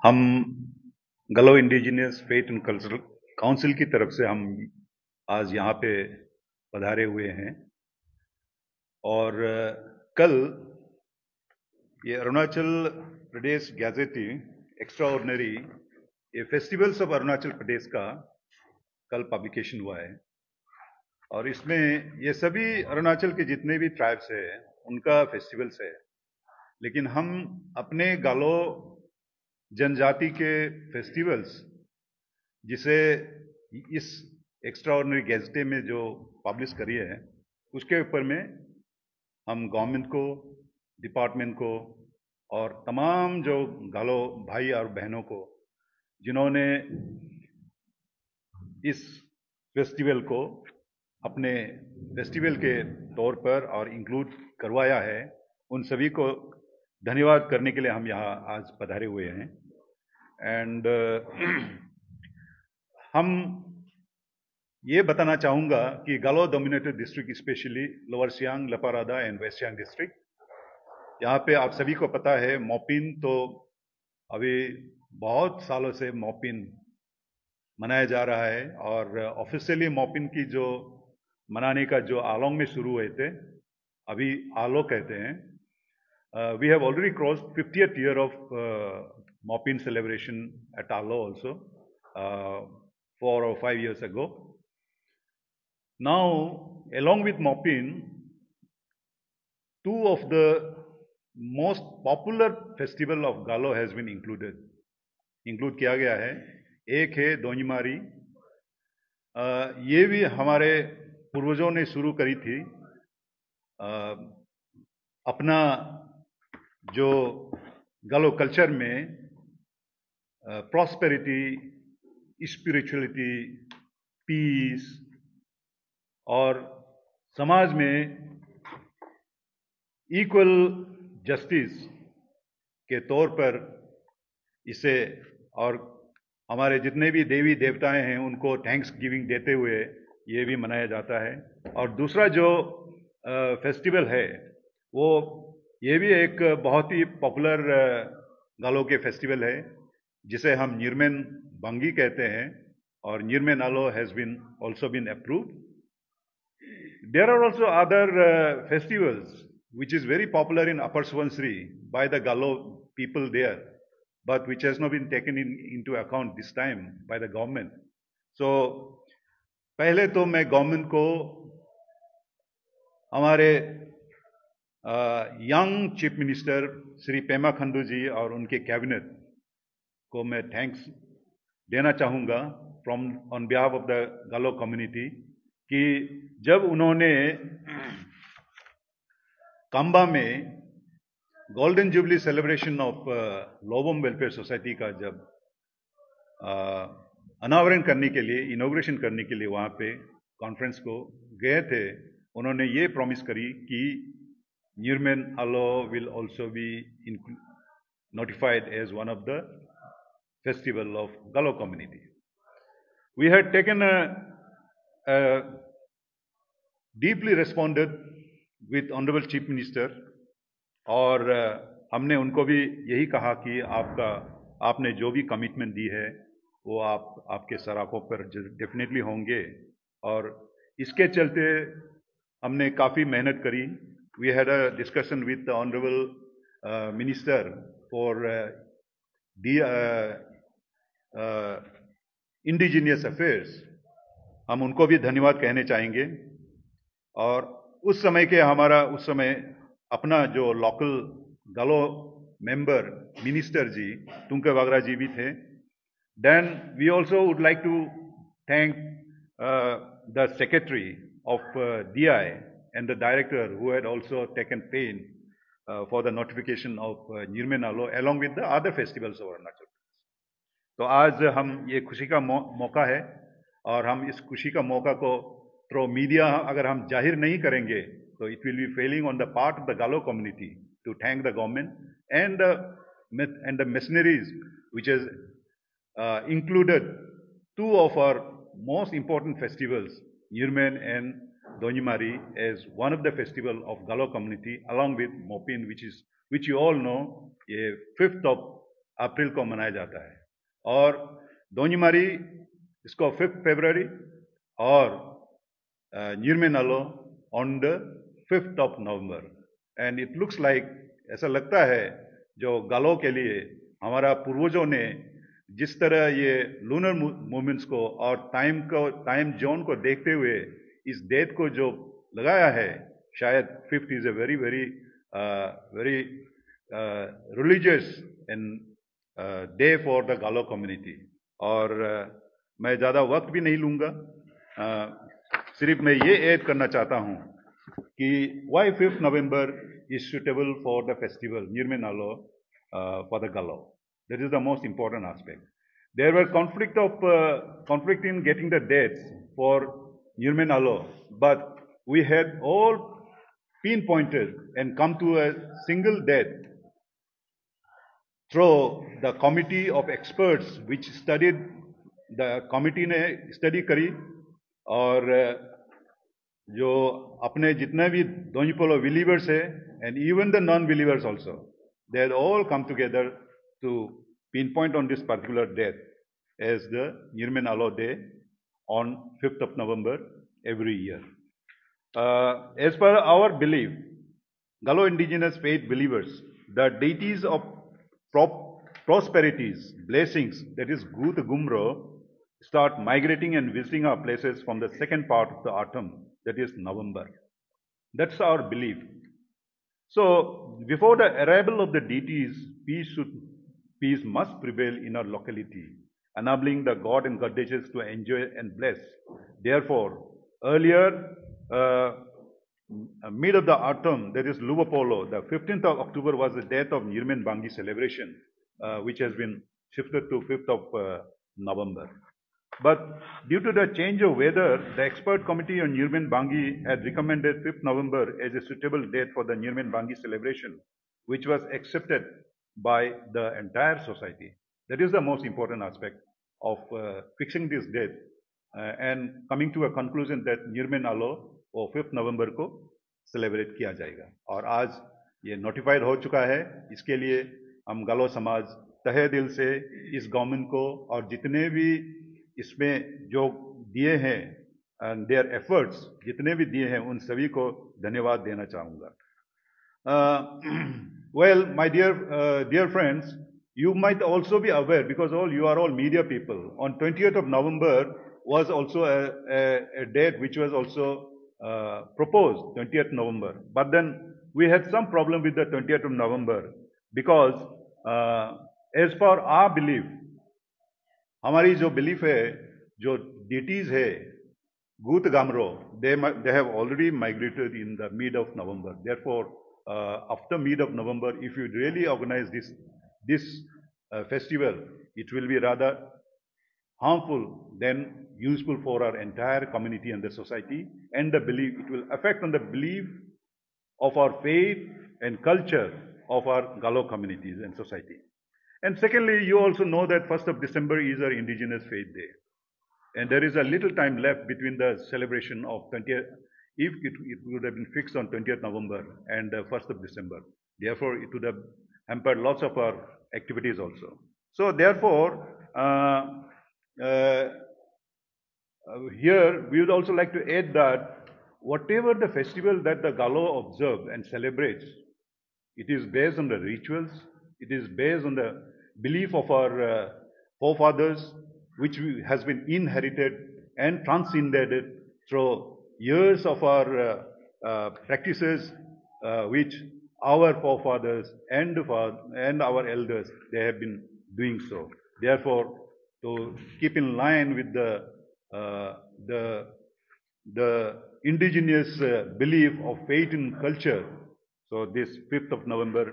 हम गलो indigenous faith and cultural council की तरफ से हम आज यहाँ पे पधारे हुए हैं और कल ये अरुणाचल प्रदेश गैजेटिंग एक्स्ट्रा ऑर्डिनरी ये फेस्टिवल्स ऑफ अरुणाचल प्रदेश का कल पब्लिकेशन हुआ है और इसमें ये सभी अरुणाचल के जितने भी ट्राइब्स हैं उनका फेस्टिवल्स है, लेकिन हम अपने गालो जनजाति के फेस्टिवल्स जिसे इस एक्स्ट्रा ऑर्डिनरी गैजेटे में जो पब्लिश करी है उसके ऊपर में हम गवर्नमेंट को, डिपार्टमेंट को और तमाम जो गालो भाई और बहनों को जिन्होंने इस फेस्टिवल को अपने फेस्टिवल के तौर पर और इंक्लूड करवाया है, उन सभी को धन्यवाद करने के लिए हम यहाँ आज पधारे हुए हैं। एंड हम ये बताना चाहूँगा कि Galo dominated district, specially Lower Siang, Lepa Rada and West Siang district, यहाँ पे आप सभी को पता है मोपिन तो अभी बहुत सालों से मोपिन मनाया जा रहा है और ऑफिशियली मोपिन की जो मनाने का जो आलोंग में शुरू हुए थे, अभी आलो कहते हैं। We have already crossed 50th year of Mopin celebration at Alo also 4 or 5 years ago. Now, along with Mopin, two of the most popular festival of Galo has been include किया गया है। एक है दोनीमारी, ये भी हमारे पूर्वजों ने शुरू करी थी। अपना जो गालो कल्चर में प्रॉस्पेरिटी, स्पिरिचुअलिटी, पीस और समाज में इक्वल जस्टिस के तौर पर इसे और हमारे जितने भी देवी देवताएं हैं उनको थैंक्स गिविंग देते हुए ये भी मनाया जाता है। और दूसरा जो फेस्टिवल है वो ये भी एक बहुत ही पॉपुलर गालो के फेस्टिवल है जिसे हम निर्मेन बंगी कहते हैं और Nirmen Alo has been also been approved. There are also other festivals which is very popular in Upper Subansiri by the Galo people there, but which has not been taken into account this time by the government. So पहले तो मैं government को, हमारे young chief minister Shri Pema Khandu ji और उनके cabinet को मैं thanks देना चाहूँगा from on behalf of the Galo community कि जब उन्होंने काम्बा में golden jubilee celebration of Lobam welfare society का जब अनावरण करने के लिए, इनॉग्रेशन करने के लिए वहाँ पे कॉन्फ्रेंस को गए थे, उन्होंने ये प्रॉमिस करी कि Nirmen Alo will also be notified as one of the festival of Galo community. We had taken a deeply responded with Honorable Chief Minister और हमने उनको भी यही कहा कि आपने जो भी कमिटमेंट दी है वो आपके सराखों पर डेफिनेटली होंगे और इसके चलते हमने काफ़ी मेहनत करी। We had a discussion with the Honorable Minister for Indigenous Affairs, हम उनको भी धन्यवाद कहने चाहेंगे। और उस समय अपना जो लोकल गालो मेंबर मिनिस्टर जी तुंके वागरा जी भी थे। Then we also would like to thank the secretary of DI and the director who had also taken pain for the notification of Nirmen Alo along with the other festivals of Arunachal. तो आज हम ये खुशी का मौका है और हम इस खुशी का मौका को थ्रू मीडिया अगर हम जाहिर नहीं करेंगे तो it will be failing on the part of the Galo community to thank the government and the missionaries which is included two of our most important festivals, Nirmen and Donimari, as one of the festival of Galo community, along with Mopin, which you all know, 5th of अप्रैल को मनाया जाता है, और दोनीमारी इसको 5 फरवरी और Nirmen Alo on the 5th of November. And it looks like, ऐसा लगता है जो गालो के लिए हमारा पूर्वजों ने जिस तरह ये लूनर मूवमेंट्स को और टाइम जोन को देखते हुए इस डेट को जो लगाया है, शायद 5th is a very very very religious and day for the Galo community. और मैं ज्यादा वक्त भी नहीं लूंगा, सिर्फ मैं ये ऐड करना चाहता हूं कि why 5th November is suitable for the festival Nirmenalo for the Galo. That is the most important aspect. There were conflict in getting the dates for Nirmenalo, but we had all pinpointed and come to a single date through the committee of experts which studied. The committee ने study करी, और जो अपने जितने भी दोनीपोलो believers है and even the non-believers also, they had all come together to pinpoint on this particular date as the Nirmenalo Day on 5th of November every year. As per our belief, Galo indigenous faith believers, the deities of prosperities, blessings, that is Gut Gumro, start migrating and visiting our places from the second part of the autumn, that is November. That's our belief. So, before the arrival of the deities, peace must prevail in our locality, enabling the god and goddesses to enjoy and bless. Therefore, earlier, mid of the autumn, that is Luvapolo, the 15th of October was the date of Nirmen Bangi celebration, which has been shifted to 5th of November. But due to the change of weather, the expert committee on Nirmen Bangi had recommended 5th November as a suitable date for the Nirmen Bangi celebration, which was accepted by the entire society. That is the most important aspect of fixing this date and coming to a conclusion that Nirmen Alo और 5th नवंबर को celebrate किया जाएगा. और आज ये notified हो चुका है. इसके लिए हम गालो समाज तहे दिल से इस गवर्नमेंट को और जितने भी इसमें जो दिए हैं एंड देयर एफर्ट्स जितने भी दिए हैं उन सभी को धन्यवाद देना चाहूंगा. Well, my dear friends, you might also be aware, because you are all media people, on 20th of November was also a date which was also proposed, 20th November. But then we had some problem with the 20th of November because as per our belief, हमारी जो belief है, जो deities है, Gut Gamro, they have already migrated in the mid of November. Therefore, after mid of November, if you really organize this festival, it will be rather harmful than useful for our entire community and the society, and the belief, it will affect on the belief of our faith and culture of our Galo communities and society. And secondly, you also know that 1st of December is our Indigenous Faith Day. And there is a little time left between the celebration of 20th, if it would have been fixed on 20th November and 1st of December. Therefore, it would have hampered lots of our activities also. So therefore, here we would also like to add that whatever the festival that the Galo observe and celebrates, it is based on the rituals, it is based on the belief of our forefathers, which has been inherited and transcended through years of our practices, which our forefathers and our elders, they have been doing so. Therefore, to keep in line with the indigenous belief of faith and culture, so this 5th of November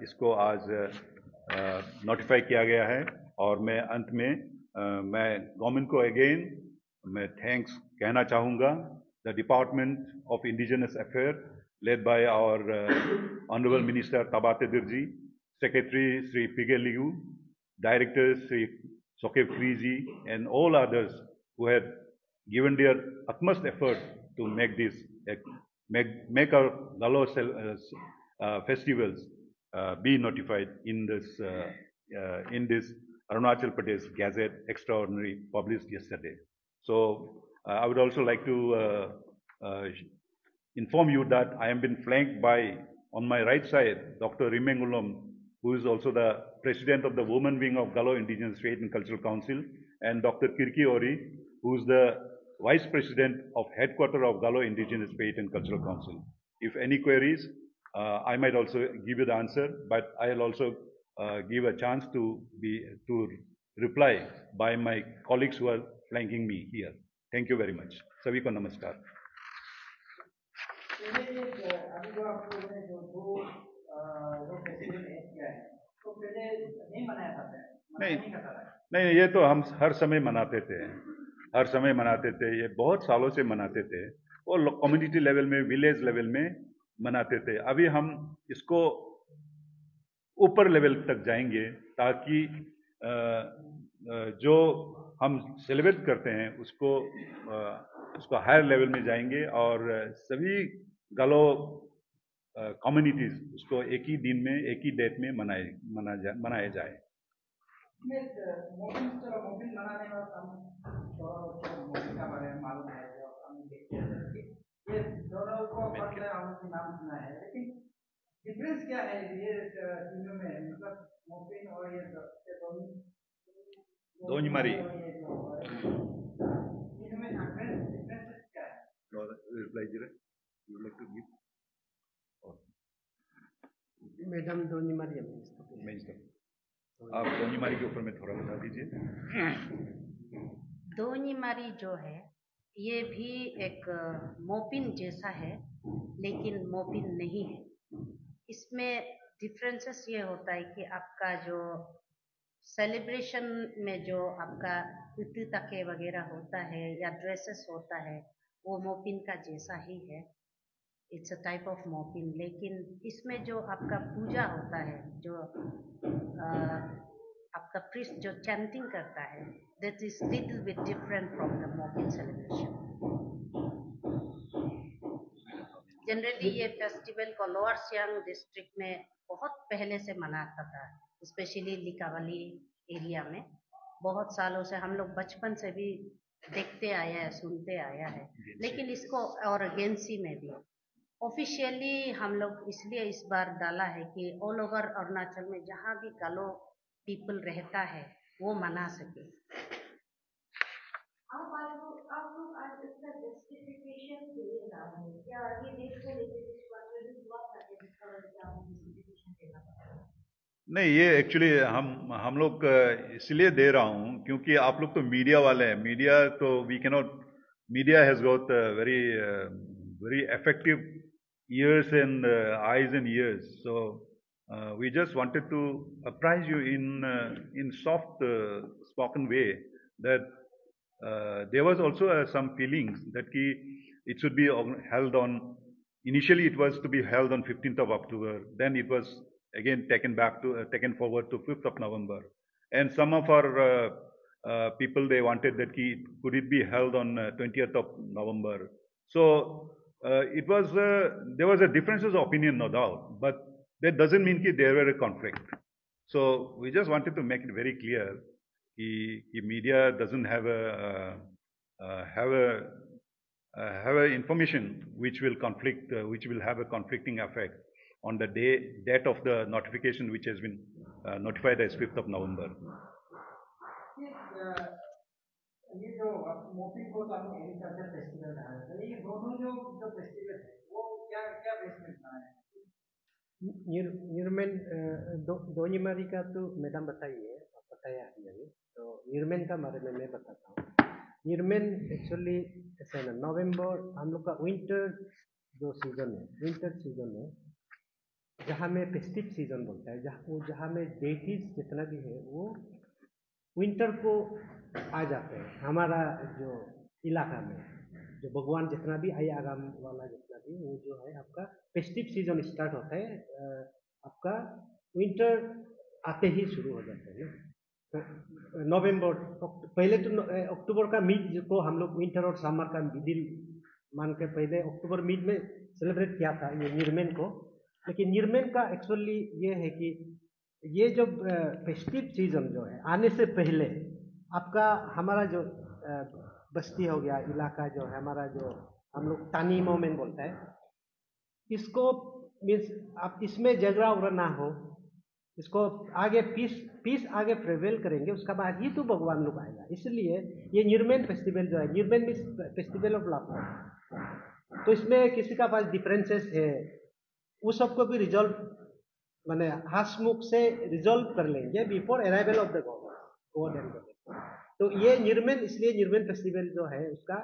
इसको आज notify किया गया है. और मैं अंत में मैं गवर्नमेंट को अगेन मैं थैंक्स कहना चाहूँगा. The department of indigenous affair led by our Honorable Minister Tabate Dirji, Secretary Sri Pigeliu, Directors Sri Sokeb Kriji, and all others who had given their utmost effort to make this, make our Galo festivals be notified in this in this Arunachal Pradesh Gazette Extraordinary published yesterday. So I would also like to inform you that I am been flanked by, on my right side, Dr. Rimengulom, who is also the president of the women wing of Golo Indigenous Faith and Cultural Council, and Dr. Kirki Ori, who is the vice president of headquarter of Golo Indigenous Faith and Cultural Council. If any queries, I might also give you the answer, but I'll also give a chance to reply by my colleagues who are flanking me here. Thank you very much. सभी को नमस्कार. अभी जो आप लोगों ने जो festival add किया है तो पहले नहीं मनाया था नहीं, ये तो हम हर समय मनाते थे, ये बहुत सालों से मनाते थे, और कम्युनिटी लेवल में, विलेज लेवल में मनाते थे. अभी हम इसको ऊपर लेवल तक जाएंगे ताकि जो हम सेलिब्रेट करते हैं उसको हायर लेवल में जाएंगे और सभी गलो कम्युनिटीज उसको एक ही दिन में, एक ही डेट में मनाया जाए. मोपिन मनाने का मोपिन का बारे में मालूम है, जो हम देखते हैं ये दोनों को हमने नाम सुना है, लेकिन डिफरेंस क्या है ये तीनों में, मतलब मोपिन और ये दोनीमारी तीनों में डिफरेंस क्या है? मैडम दोनीमारी आप दोनीमारी के ऊपर में थोड़ा बता दीजिए. दोनीमारी जो है ये भी एक मोपिन जैसा है, लेकिन मोपिन नहीं है. इसमें डिफरेंसेस ये होता है कि आपका जो सेलिब्रेशन में जो आपका तके वगैरह होता है या ड्रेसेस होता है वो मोपिन का जैसा ही है. It's a type of Mopin, लेकिन इसमें जो आपका पूजा होता है, जो आपका प्रीस्ट जो चैंटिंग करता है, that is little bit different from the Mopin celebration. Generally ये फेस्टिवल को लोअर सियांग डिस्ट्रिक्ट में बहुत पहले से मनाता था, स्पेशली लिकावली एरिया में. बहुत सालों से हम लोग बचपन से भी देखते आया है, सुनते आया है. लेकिन इसको और गेंसी में भी ऑफिशियली हम लोग इसलिए इस बार डाला है कि ऑल ओवर अरुणाचल में जहाँ भी गालो पीपल रहता है वो मना सके. आप लोग आज इसका जस्टिफिकेशन दे रहा है क्या? ये देश को लेकर कुछ कॉन्फ्लिक्ट हुआ था जिसका वजह आप जस्टिफिकेशन देना पड़ा? नहीं, ये एक्चुअली हम लोग इसलिए दे रहा हूँ क्योंकि आप लोग तो मीडिया वाले हैं. मीडिया तो we can not, media has got very effective ears and eyes and ears. So we just wanted to apprise you in soft spoken way that there was also some feelings that it should be held on. Initially, it was to be held on 15th of October. Then it was again taken forward to 5th of November. And some of our people, they wanted that could it be held on 20th of November. So there was a differences of opinion, no doubt, but that doesn't mean that there were a conflict. So we just wanted to make it very clear that media doesn't have a information which will conflict, which will have a conflicting effect on the date of the notification, which has been notified as 5th of November. ये जो मोपिन को तो हम agriculture festival कहा जाता है, ये दोनों जो फेस्टिवल है वो क्या क्या बेसमेंट का है? न्यूरमेन दोनीमारी का तो मैडम बताइए, आप बताया है. तो न्यूरमेन का बारे में मैं बताता हूँ. न्यूरमेन एक्चुअली ऐसा है ना, नवंबर हम लोग का विंटर जो सीजन है, विंटर सीजन है, जहाँ में फेस्टिव सीजन बोलता है, जहाँ में डेटीज जितना भी है वो विंटर को आ जाते हैं. हमारा जो इलाका में जो भगवान जितना भी आई आराम वाला जितना भी वो जो है आपका फेस्टिव सीजन स्टार्ट होता है, आपका विंटर आते ही शुरू हो जाता है ना. तो नवंबर पहले तो अक्टूबर का मिड को हम लोग विंटर और समर का मिडिल मान के पहले अक्टूबर मिड में सेलिब्रेट किया था ये न्यूरमेन को. लेकिन न्यूरमेन का एक्चुअली ये है कि ये जो फेस्टिव सीजन जो है आने से पहले आपका हमारा जो बस्ती हो गया, इलाका जो है हमारा, जो हम लोग तानी मोमेन बोलता है, इसको मीन्स आप इसमें झगड़ा उगड़ा ना हो, इसको आगे पीस आगे प्रिवेल करेंगे, उसका बाद ही तो भगवान लोग आएगा। इसलिए ये न्यूरमेन फेस्टिवल जो है, न्यूरमेन मीन्स फेस्टिवल ऑफ लव, तो इसमें किसी का पास डिफरेंसेस है वो सबको भी रिजॉल्व माने हंसमुख से रिजॉल्व कर लेंगे before arrival of the God and God. तो ये न्यूरमेन, इसलिए न्यूरमेन फेस्टिवल जो है उसका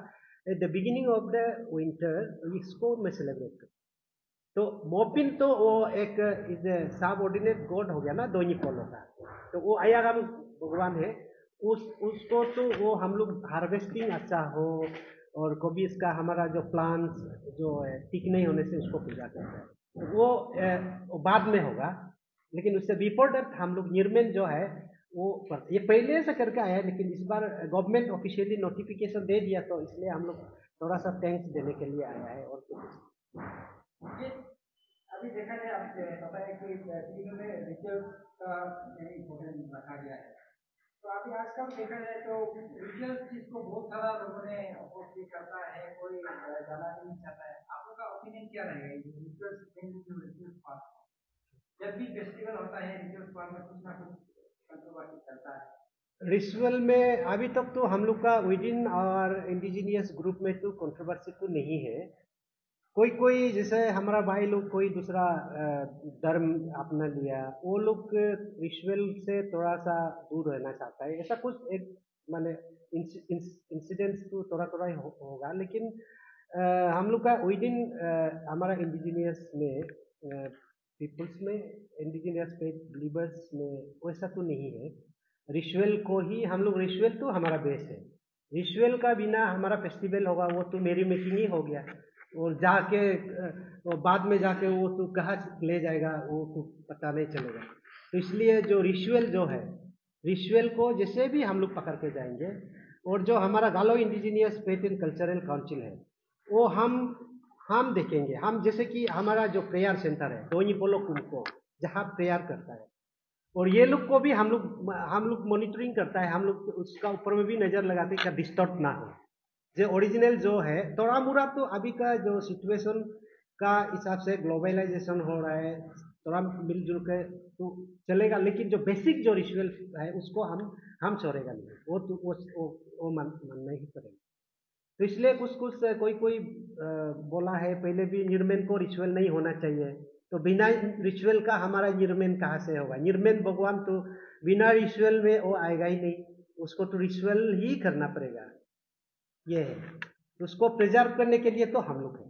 at the beginning of the winter इसको मैं सेलिब्रेट करता हूँ। तो मोपिन तो वो एक इज सबऑर्डिनेट गॉड हो गया ना दोनी पोलो का, तो वो आयागम भगवान है, उसको तो वो हम लोग हार्वेस्टिंग अच्छा हो और कभी इसका हमारा जो प्लांट्स जो है ठीक नहीं होने से उसको पूजा करते हैं, तो वो बाद में होगा। लेकिन उससे बिफोर दैट हम लोग न्यूरमेन जो है वो ये पहले से करके आया है, लेकिन इस बार गवर्नमेंट ऑफिशियली नोटिफिकेशन दे दिया, तो इसलिए हम लोग थोड़ा सा थैंक्स देने के लिए आया है। और ये अभी देखा जाए, आप बताया कि तीनों में रिचुअल्स का इम्पोर्टेंस रखा गया है, तो अभी आजकल देखा जाए तो रिचुअल्स जिसको बहुत सारा लोगों ने अपोज भी करता है, कोई जाना नहीं चाहता है, आप लोग का ओपिनियन क्या रहेगा? रिचुअल्स पार्ट जब भी फेस्टिवल होता है रिचुअल्स पार्ट में कुछ ना कुछ कंट्रोवर्सी चलता है। रिचुअल में अभी तक तो हम लोग का विद इन और इंडिजिनियस ग्रुप में तो कंट्रोवर्सी तो नहीं है। कोई जैसे हमारा भाई लोग कोई दूसरा धर्म अपना लिया, वो लोग रिचुअल से थोड़ा सा दूर रहना चाहता है, ऐसा कुछ एक माने इंसिडेंट्स तो थोड़ा होगा। लेकिन हम लोग का विद इन हमारा इंडिजिनियस में पीपल्स में, इंडिजिनियस फेथ बिलीवर्स में वैसा तो नहीं है। रिचुअल को ही हम लोग, रिचुअल तो हमारा बेस है, रिचुअल का बिना हमारा फेस्टिवल होगा वो तो मेरी मेकिंग ही हो गया, और जाके बाद में जाके वो तो कहाँ ले जाएगा वो तो पता नहीं चलेगा। तो इसलिए जो रिचुअल जो है, रिचुअल को जैसे भी हम लोग पकड़ के जाएंगे, और जो हमारा गालो indigenous faith and cultural council है वो हम देखेंगे। हम जैसे कि हमारा जो प्रेयर सेंटर है दोनी पोलो कुमको, जहाँ प्रेयर करता है, और ये लोग को भी हम लोग मॉनिटरिंग करता है, हम लोग उसका ऊपर में भी नजर लगाते हैं कि डिस्टॉर्ट ना हो। जो ओरिजिनल जो है थोड़ा मुरा तो अभी का जो सिचुएशन का हिसाब से ग्लोबलाइजेशन हो रहा है, थोड़ा मिलजुल के तो चलेगा, लेकिन जो बेसिक जो रिचुअल है उसको हम छोड़ेगा नहीं, वो तो वो मानना ही पड़ेगा। तो इसलिए कुछ कोई बोला है पहले भी न्यूरमेन को रिचुअल नहीं होना चाहिए, तो बिना रिचुअल का हमारा न्यूरमेन कहाँ से होगा? न्यूरमेन भगवान तो बिना रिचुअल में वो आएगा ही नहीं, उसको तो रिचुअल ही करना पड़ेगा। ये है, उसको प्रिजर्व करने के लिए तो हम लोग हैं।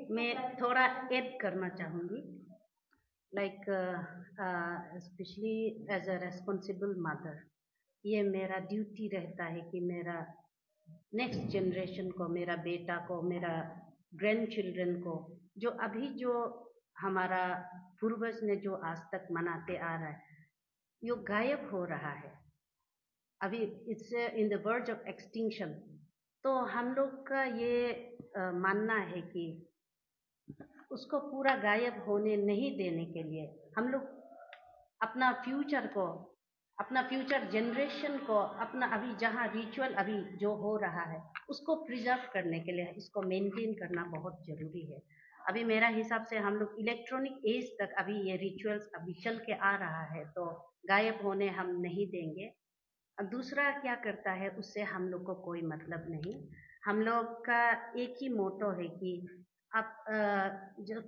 मैं थोड़ा ऐड करना चाहूँगी, like specially as a responsible mother, ये मेरा ड्यूटी रहता है कि मेरा नेक्स्ट जनरेशन को, मेरा बेटा को, मेरा ग्रैंड चिल्ड्रन को, जो अभी जो हमारा पूर्वज ने जो आज तक मनाते आ रहा है, यो गायब हो रहा है, अभी it's in the verge of extinction. तो हम लोग का ये मानना है कि उसको पूरा गायब होने नहीं देने के लिए हम लोग अपना फ्यूचर को, अपना फ्यूचर जनरेशन को, अपना अभी जहाँ रिचुअल अभी जो हो रहा है उसको प्रिजर्व करने के लिए इसको मेंटेन करना बहुत ज़रूरी है। अभी मेरा हिसाब से हम लोग इलेक्ट्रॉनिक एज तक अभी ये रिचुअल्स अभी चल के आ रहा है, तो गायब होने हम नहीं देंगे। अब दूसरा क्या करता है उससे हम लोग को कोई मतलब नहीं। हम लोग का एक ही मोटो है कि आप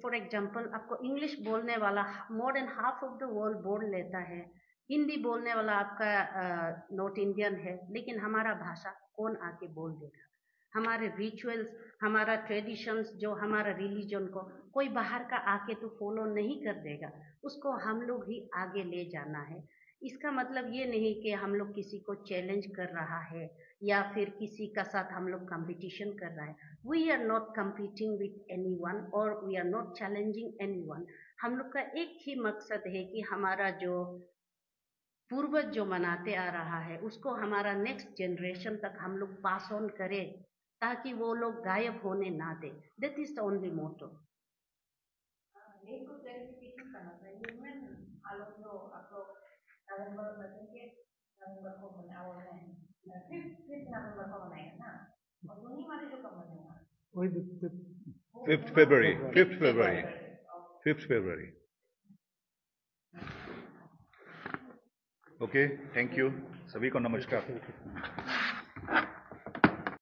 फॉर एग्जांपल आपको इंग्लिश बोलने वाला more than half of the world बोल लेता है, हिंदी बोलने वाला आपका नॉर्थ इंडियन है, लेकिन हमारा भाषा कौन आके बोल देगा? हमारे रिचुअल्स, हमारा ट्रेडिशंस, जो हमारा रिलीजन को कोई बाहर का आके तो फॉलो नहीं कर देगा, उसको हम लोग ही आगे ले जाना है। इसका मतलब ये नहीं कि हम लोग किसी को चैलेंज कर रहा है या फिर किसी का साथ हम लोग कंपटीशन कर रहा है। We are not competing with anyone और we are not challenging anyone. हम लोग का एक ही मकसद है कि हमारा जो पूर्वज जो मनाते आ रहा है उसको हमारा नेक्स्ट जनरेशन तक हम लोग पास ऑन करें, ताकि वो लोग गायब होने ना दे। दैट इज द ओनली मोटो। मेरे को क्लैरिफिकेशन करना था, ह्यूमन नवंबर मतलब कि नवंबर को मनाओगे, फिफ्थ नवंबर को मनाएगा ना, और दोनों मारे जो कब मनाएगा? वही 5th February, 5th February, 5th February. Okay, thank you. सभी को नमस्कार.